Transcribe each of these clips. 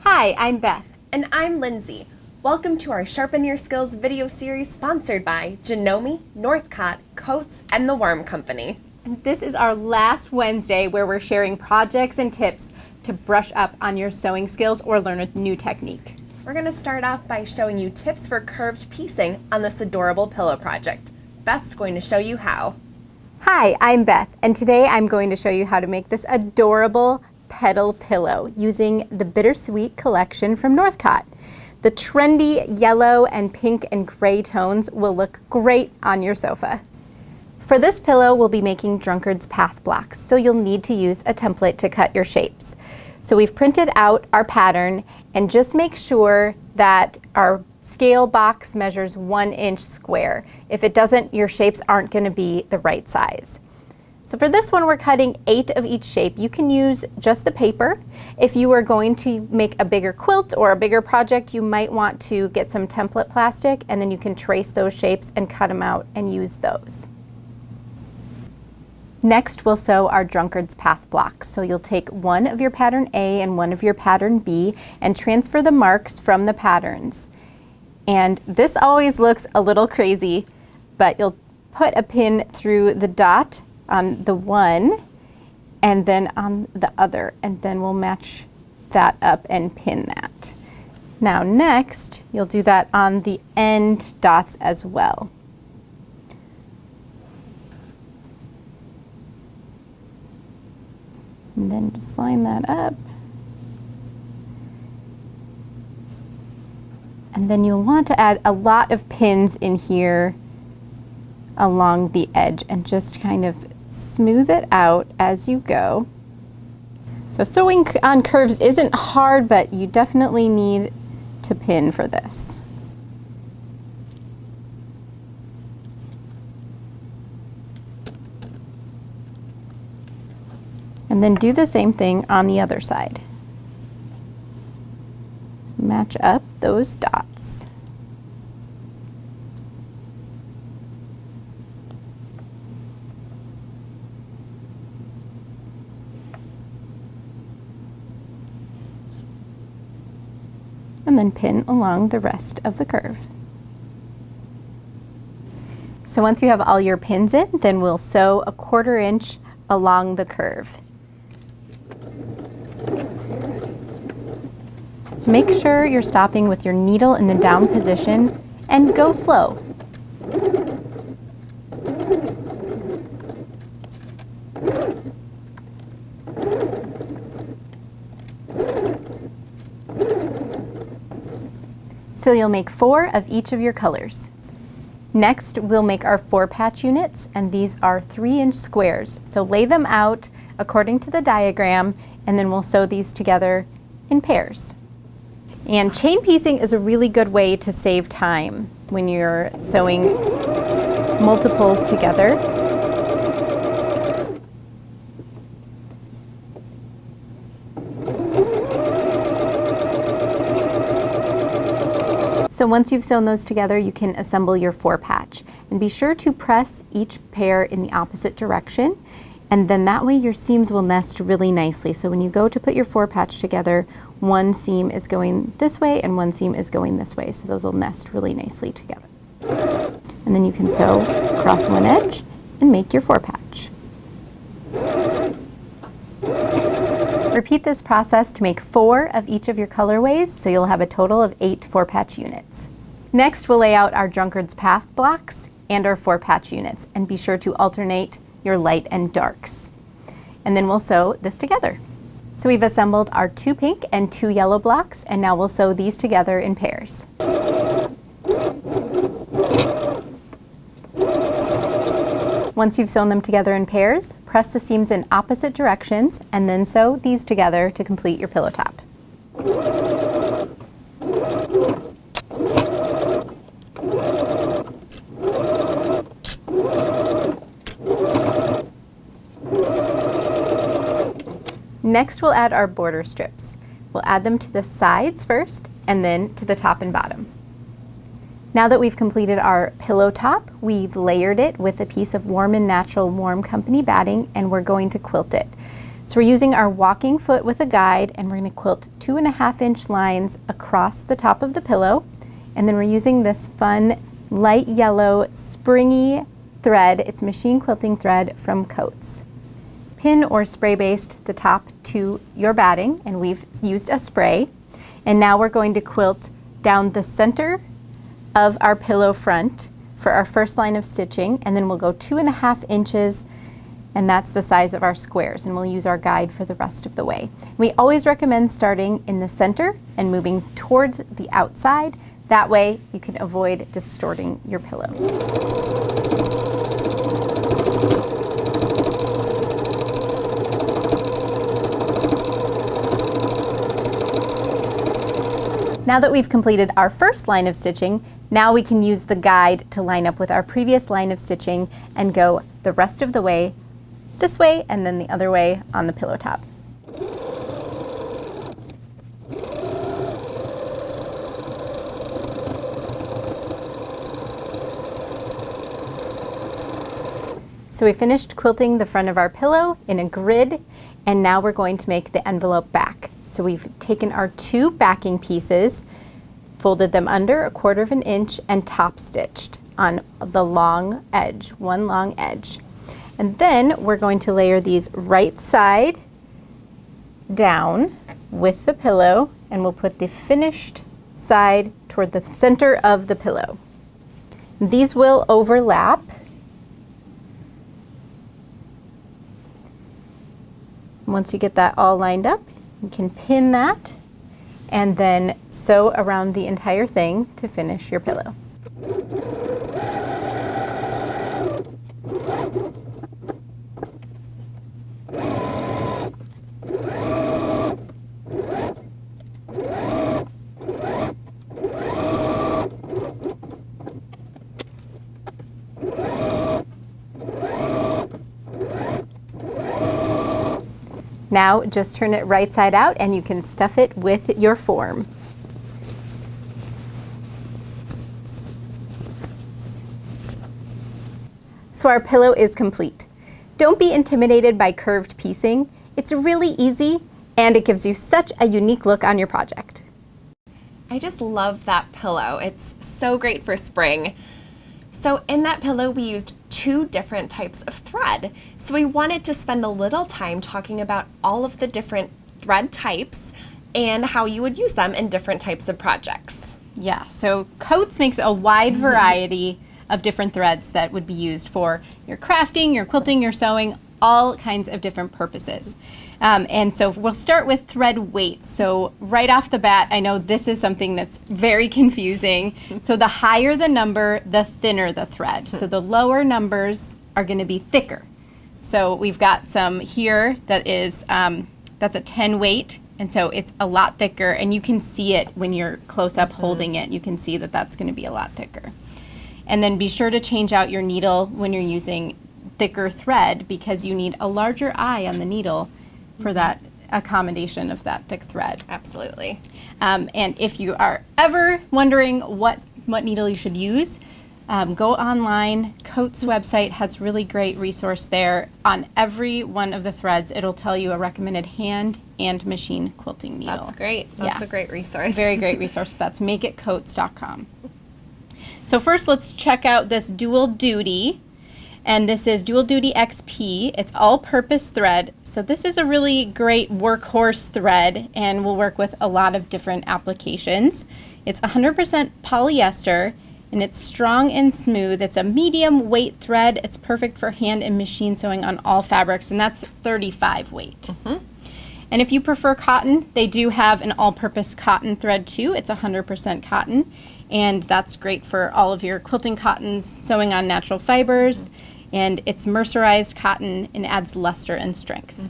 Hi, I'm Beth. And I'm Lindsay. Welcome to our Sharpen Your Skills video series sponsored by Janome, Northcott, Coates, and the Worm Company. And this is our last Wednesday where we're sharing projects and tips to brush up on your sewing skills or learn a new technique. We're going to start off by showing you tips for curved piecing on this adorable pillow project. Beth's going to show you how. Hi, I'm Beth, and today I'm going to show you how to make this adorable petal pillow using the Bittersweet collection from Northcott. The trendy yellow and pink and gray tones will look great on your sofa. For this pillow, we'll be making drunkard's path blocks, so you'll need to use a template to cut your shapes. So we've printed out our pattern, and just make sure that our scale box measures 1 inch square. If it doesn't, your shapes aren't going to be the right size. So for this one, we're cutting 8 of each shape. You can use just the paper. If you are going to make a bigger quilt or a bigger project, you might want to get some template plastic, and then you can trace those shapes and cut them out and use those. Next, we'll sew our drunkard's path blocks. So you'll take one of your pattern A and one of your pattern B and transfer the marks from the patterns. And this always looks a little crazy, but you'll put a pin through the dot on the one and then on the other, and then we'll match that up and pin that. Now next, you'll do that on the end dots as well. And then just line that up. And then you'll want to add a lot of pins in here along the edge and just kind of smooth it out as you go. So sewing on curves isn't hard, but you definitely need to pin for this. And then do the same thing on the other side. Match up those dots. And then pin along the rest of the curve. So once you have all your pins in, then we'll sew a 1/4 inch along the curve. So make sure you're stopping with your needle in the down position and go slow. So you'll make 4 of each of your colors. Next, we'll make our 4 patch units, and these are 3-inch squares. So lay them out according to the diagram, and then we'll sew these together in pairs. And chain piecing is a really good way to save time when you're sewing multiples together. So once you've sewn those together, you can assemble your 4 patch. And be sure to press each pair in the opposite direction, and then that way your seams will nest really nicely. So when you go to put your 4 patch together, one seam is going this way and one seam is going this way. So those will nest really nicely together. And then you can sew across one edge and make your 4 patch. Repeat this process to make 4 of each of your colorways, so you'll have a total of 8 4 patch units. Next, we'll lay out our drunkard's path blocks and our 4 patch units, and be sure to alternate your light and darks. And then we'll sew this together. So we've assembled our 2 pink and 2 yellow blocks, and now we'll sew these together in pairs. Once you've sewn them together in pairs, press the seams in opposite directions and then sew these together to complete your pillow top. Next, we'll add our border strips. We'll add them to the sides first and then to the top and bottom. Now that we've completed our pillow top, we've layered it with a piece of Warm and Natural Warm Company batting, and we're going to quilt it. So we're using our walking foot with a guide, and we're going to quilt 2.5-inch lines across the top of the pillow. And then we're using this fun light yellow springy thread. It's machine quilting thread from Coats. Pin or spray based the top to your batting, and we've used a spray. And now we're going to quilt down the center of our pillow front for our first line of stitching, and then we'll go 2.5 inches, and that's the size of our squares, and we'll use our guide for the rest of the way. We always recommend starting in the center and moving towards the outside. That way you can avoid distorting your pillow. Now that we've completed our first line of stitching, now we can use the guide to line up with our previous line of stitching and go the rest of the way this way and then the other way on the pillow top. So we finished quilting the front of our pillow in a grid, and now we're going to make the envelope back. So we've taken our 2 backing pieces, folded them under 1/4 inch, and top stitched on the long edge, one long edge. And then we're going to layer these right side down with the pillow, and we'll put the finished side toward the center of the pillow. These will overlap. Once you get that all lined up, you can pin that and then sew around the entire thing to finish your pillow. Now just turn it right side out and you can stuff it with your form. So our pillow is complete. Don't be intimidated by curved piecing. It's really easy and it gives you such a unique look on your project. I just love that pillow. It's so great for spring. So in that pillow, we used 2 different types of thread. So we wanted to spend a little time talking about all of the different thread types and how you would use them in different types of projects. Yeah, so Coats makes a wide variety of different threads that would be used for your crafting, your quilting, your sewing, all kinds of different purposes. And so we'll start with thread weight. So right off the bat, I know this is something that's very confusing. So the higher the number, the thinner the thread. So the lower numbers are going to be thicker. So we've got some here that is, that's a 10 weight. And so it's a lot thicker, and you can see it when you're close up holding it. You can see that that's going to be a lot thicker. And then be sure to change out your needle when you're using thicker thread, because you need a larger eye on the needle for that accommodation of that thick thread. Absolutely. And if you are ever wondering what needle you should use, go online. Coats website has really great resource there. On every one of the threads, it'll tell you a recommended hand and machine quilting needle. That's great. That's a great resource. Very great resource. That's makeitcoats.com. So first, let's check out this Dual Duty. And this is Dual Duty XP. It's all-purpose thread. So this is a really great workhorse thread and will work with a lot of different applications. It's 100% polyester and it's strong and smooth. It's a medium weight thread. It's perfect for hand and machine sewing on all fabrics, and that's 35 weight. And if you prefer cotton, they do have an all-purpose cotton thread too. It's 100% cotton, and that's great for all of your quilting cottons, sewing on natural fibers, and it's mercerized cotton and adds luster and strength.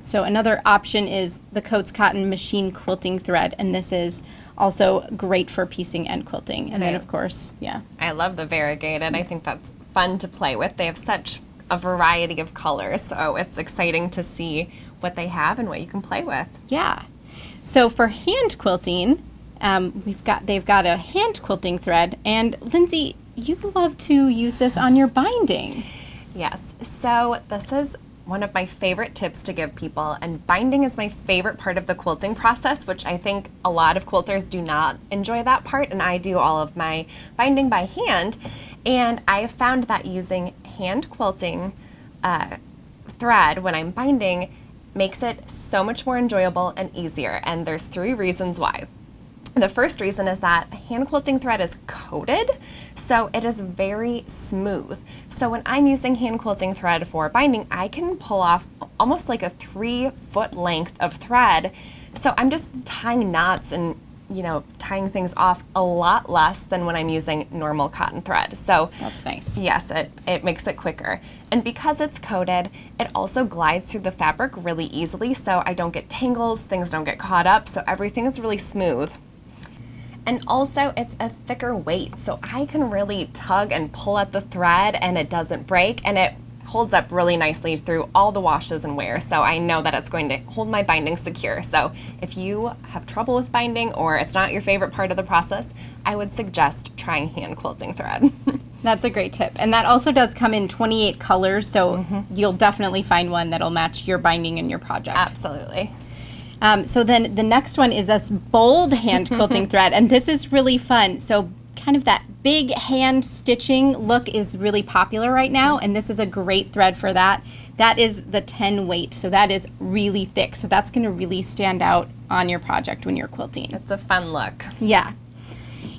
So another option is the Coats Cotton Machine Quilting Thread, and this is also great for piecing and quilting. And then of course, I love the variegated. I think that's fun to play with. They have such a variety of colors, so it's exciting to see what they have and what you can play with. Yeah. So for hand quilting, they've got a hand quilting thread, and Lindsay, you love to use this on your binding. Yes. So this is one of my favorite tips to give people, and binding is my favorite part of the quilting process, which I think a lot of quilters do not enjoy that part, and I do all of my binding by hand. And I have found that using hand quilting thread when I'm binding makes it so much more enjoyable and easier, and there's 3 reasons why. The first reason is that hand quilting thread is coated, so it is very smooth. So when I'm using hand quilting thread for binding, I can pull off almost like a 3-foot length of thread. So I'm just tying knots and, you know, tying things off a lot less than when I'm using normal cotton thread. So That's nice. yes, it makes it quicker. And because it's coated, it also glides through the fabric really easily, so I don't get tangles, things don't get caught up, so everything is really smooth. And also it's a thicker weight, so I can really tug and pull at the thread and it doesn't break, and it holds up really nicely through all the washes and wear, so I know that it's going to hold my binding secure. So if you have trouble with binding or it's not your favorite part of the process, I would suggest trying hand quilting thread. That's a great tip. And that also does come in 28 colors, so you'll definitely find one that'll match your binding and your project. Absolutely. So then the next one is this bold hand quilting thread, and this is really fun. So kind of that big hand stitching look is really popular right now, and this is a great thread for that. That is the 10 weight, so that is really thick. So that's going to really stand out on your project when you're quilting. It's a fun look. Yeah.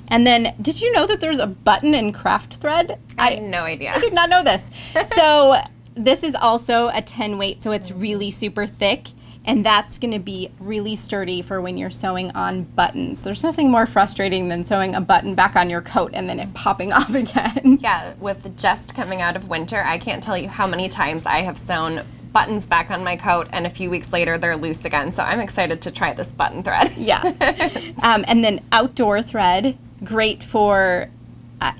And then, did you know that there's a button and craft thread? I had no idea. I did not know this. So this is also a 10 weight, so it's really super thick. And that's going to be really sturdy for when you're sewing on buttons. There's nothing more frustrating than sewing a button back on your coat and then it popping off again. Yeah, with just coming out of winter, I can't tell you how many times I have sewn buttons back on my coat and a few weeks later they're loose again. So I'm excited to try this button thread. Yeah. And then outdoor thread, great for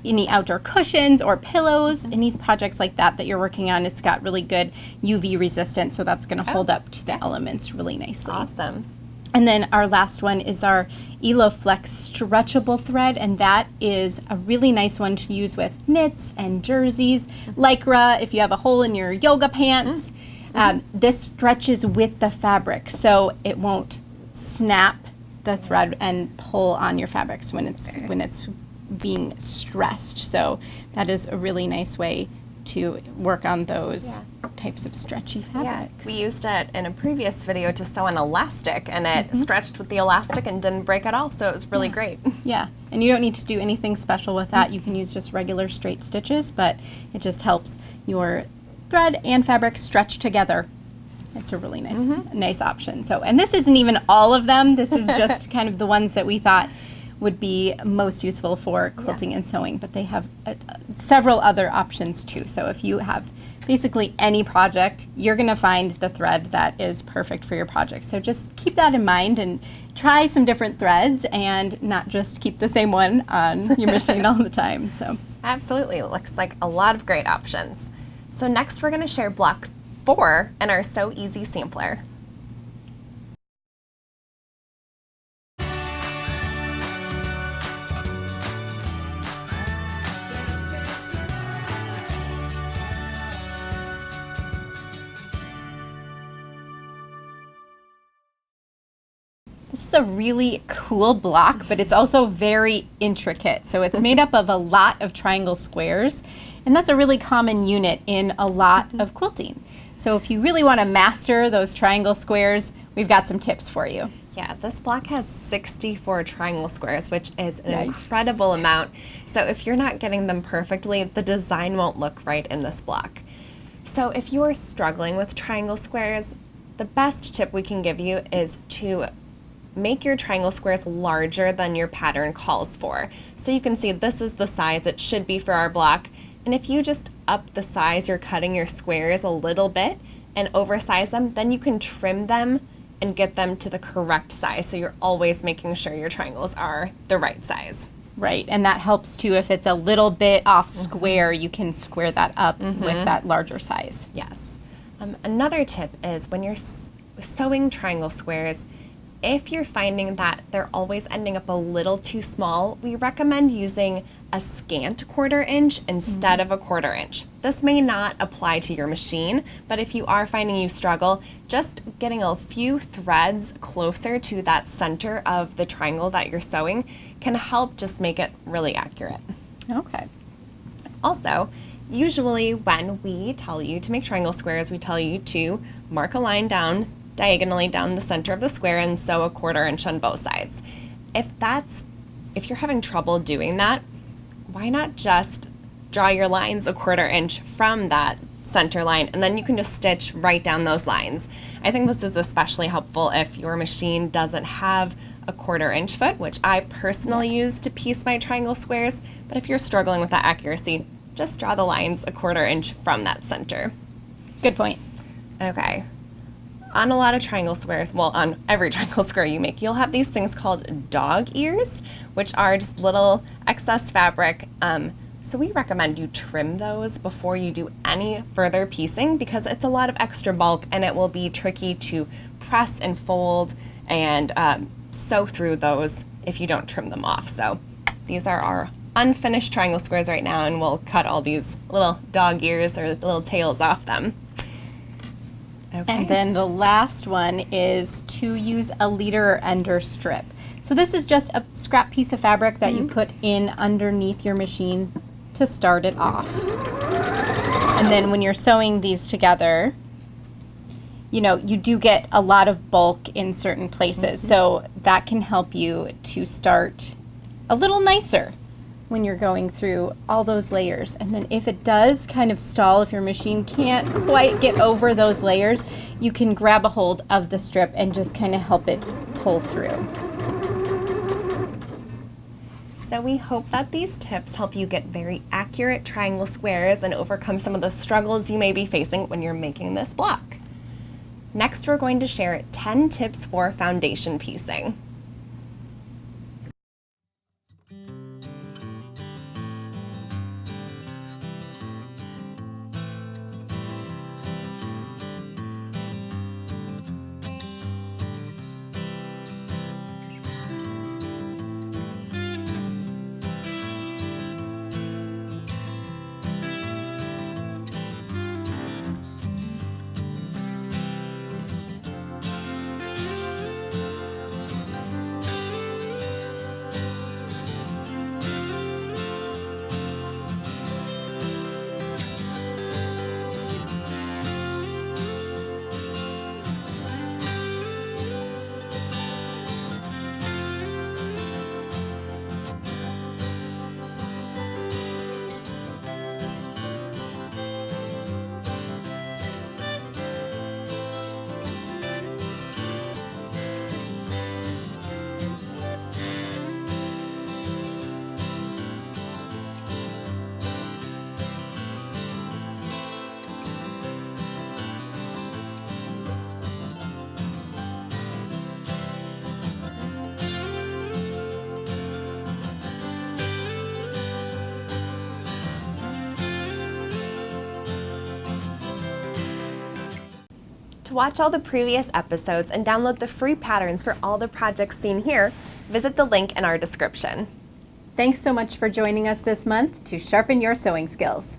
any outdoor cushions or pillows, any projects like that that you're working on. It's got really good UV resistance, so that's going to hold up to the elements really nicely. Awesome. And then our last one is our EloFlex stretchable thread, and that is a really nice one to use with knits and jerseys, lycra, if you have a hole in your yoga pants. This stretches with the fabric, so it won't snap the thread and pull on your fabrics when it's being stressed. So that is a really nice way to work on those types of stretchy fabrics. We used it in a previous video to sew an elastic, and it stretched with the elastic and didn't break at all, so it was really great. Yeah, and you don't need to do anything special with that. You can use just regular straight stitches, but it just helps your thread and fabric stretch together. It's a really nice option. So, and this isn't even all of them. This is just kind of the ones that we thought would be most useful for quilting and sewing, but they have several other options too. So if you have basically any project, you're going to find the thread that is perfect for your project. So just keep that in mind and try some different threads and not just keep the same one on your machine all the time. So Absolutely. It looks like a lot of great options. So next we're going to share block 4 in our Sew Easy sampler. this is a really cool block, but it's also very intricate. So it's made up of a lot of triangle squares, and that's a really common unit in a lot of quilting. So if you really want to master those triangle squares, we've got some tips for you. Yeah, this block has 64 triangle squares, which is an incredible amount. So if you're not getting them perfectly, the design won't look right in this block. So if you're struggling with triangle squares, the best tip we can give you is to make your triangle squares larger than your pattern calls for. So you can see this is the size it should be for our block. And if you just up the size you're cutting your squares a little bit and oversize them, then you can trim them and get them to the correct size. So you're always making sure your triangles are the right size. Right, and that helps too. If it's a little bit off square, you can square that up with that larger size. Yes. Another tip is when you're sewing triangle squares, If you're finding that they're always ending up a little too small, we recommend using a scant 1/4 inch instead of a 1/4 inch. This may not apply to your machine, but if you are finding you struggle, just getting a few threads closer to that center of the triangle that you're sewing can help just make it really accurate. Okay. Also, usually when we tell you to make triangle squares, we tell you to mark a line down diagonally down the center of the square and sew a 1/4 inch on both sides. If you're having trouble doing that, why not just draw your lines a 1/4 inch from that center line, and then you can just stitch right down those lines. I think this is especially helpful if your machine doesn't have a 1/4 inch foot, which I personally use to piece my triangle squares, but if you're struggling with that accuracy, just draw the lines a 1/4 inch from that center. Good point. Okay. On a lot of triangle squares, well, on every triangle square you make, you'll have these things called dog ears, which are just little excess fabric. So we recommend you trim those before you do any further piecing because it's a lot of extra bulk and it will be tricky to press and fold and sew through those if you don't trim them off. So these are our unfinished triangle squares right now, and we'll cut all these little dog ears or little tails off them. Okay. And then the last one is to use a leader or ender strip. So this is just a scrap piece of fabric that you put in underneath your machine to start it off. And then when you're sewing these together, you know, you do get a lot of bulk in certain places. So that can help you to start a little nicer when you're going through all those layers. And then if it does kind of stall, if your machine can't quite get over those layers, you can grab a hold of the strip and just kind of help it pull through. So we hope that these tips help you get very accurate triangle squares and overcome some of the struggles you may be facing when you're making this block. Next, we're going to share 10 tips for foundation piecing. To watch all the previous episodes and download the free patterns for all the projects seen here, visit the link in our description. Thanks so much for joining us this month to sharpen your sewing skills.